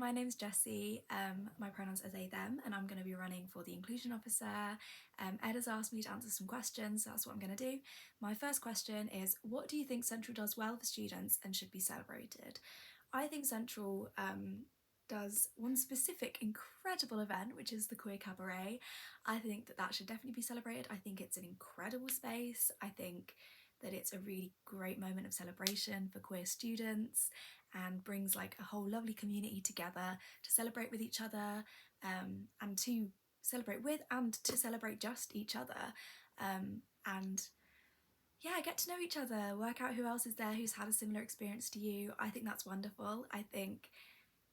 my name's Jessie, my pronouns are they, them, and I'm going to be running for the inclusion officer. Ed has asked me to answer some questions, so that's what I'm going to do. My first question is, what do you think Central does well for students and should be celebrated? I think Central does one specific incredible event, which is the Queer Cabaret. I think that should definitely be celebrated. I think it's an incredible space. I think that it's a really great moment of celebration for queer students and brings like a whole lovely community together to celebrate with each other, and to celebrate with and to celebrate just each other, and yeah, get to know each other, work out who else is there who's had a similar experience to you. I think that's wonderful. I think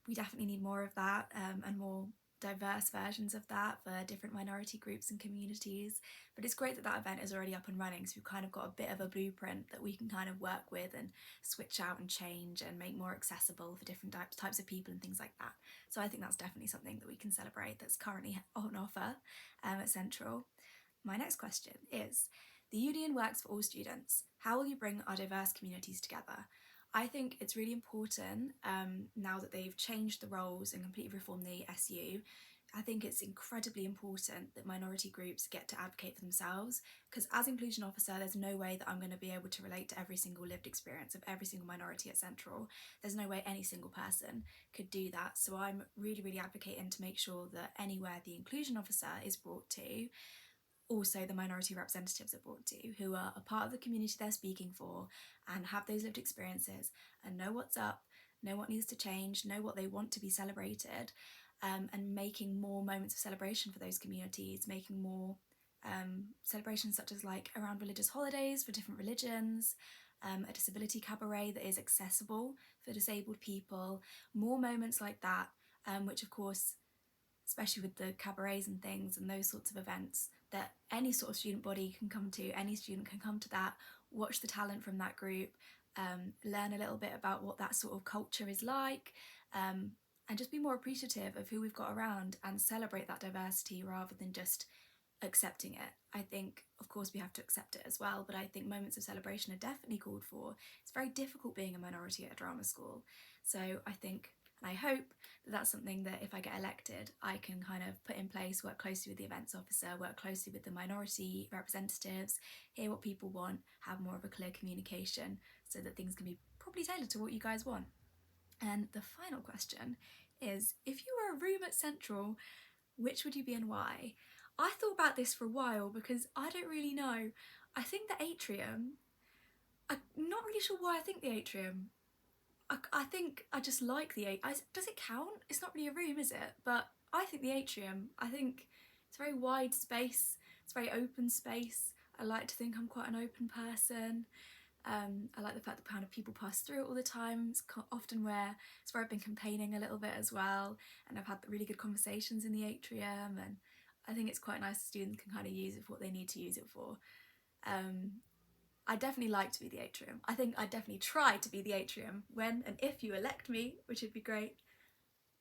we definitely need more of that, and more diverse versions of that for different minority groups and communities. But it's great that that event is already up and running, so we've kind of got a bit of a blueprint that we can kind of work with and switch out and change and make more accessible for different types of people and things like that. So I think that's definitely something that we can celebrate that's currently on offer at Central. My next question is, the union works for all students. How will you bring our diverse communities together? I think it's really important, now that they've changed the roles and completely reformed the SU. I think it's incredibly important that minority groups get to advocate for themselves, because as inclusion officer there's no way that I'm going to be able to relate to every single lived experience of every single minority at Central. There's no way any single person could do that, so I'm really advocating to make sure that anywhere the inclusion officer is brought to, also the minority representatives are brought to, who are a part of the community they're speaking for and have those lived experiences and know what's up, know what needs to change, know what they want to be celebrated, and making more moments of celebration for those communities, making more celebrations such as like around religious holidays for different religions, a disability cabaret that is accessible for disabled people, more moments like that, which of course, especially with the cabarets and things and those sorts of events, that any sort of student body can come to, any student can come to that, watch the talent from that group, learn a little bit about what that sort of culture is like, and just be more appreciative of who we've got around and celebrate that diversity rather than just accepting it. I think, of course, we have to accept it as well, but I think moments of celebration are definitely called for. It's very difficult being a minority at a drama school, so I think, and I hope, that that's something that if I get elected I can kind of put in place, work closely with the events officer, work closely with the minority representatives, hear what people want, have more of a clear communication so that things can be properly tailored to what you guys want. And the final question is, if you were a room at Central, which would you be and why? I thought about this for a while because I don't really know. I think the atrium. I'm not really sure why I think the atrium. I think I just like the atrium. Does it count? It's not really a room, is it? But I think the atrium. I think it's a very wide space. It's a very open space. I like to think I'm quite an open person. I like the fact that kind of people pass through it all the time. It's often where I've been campaigning a little bit as well, and I've had really good conversations in the atrium, and I think it's quite nice students can kind of use it for what they need to use it for. I definitely like to be the atrium. I think I'd definitely try to be the atrium when and if you elect me, which would be great.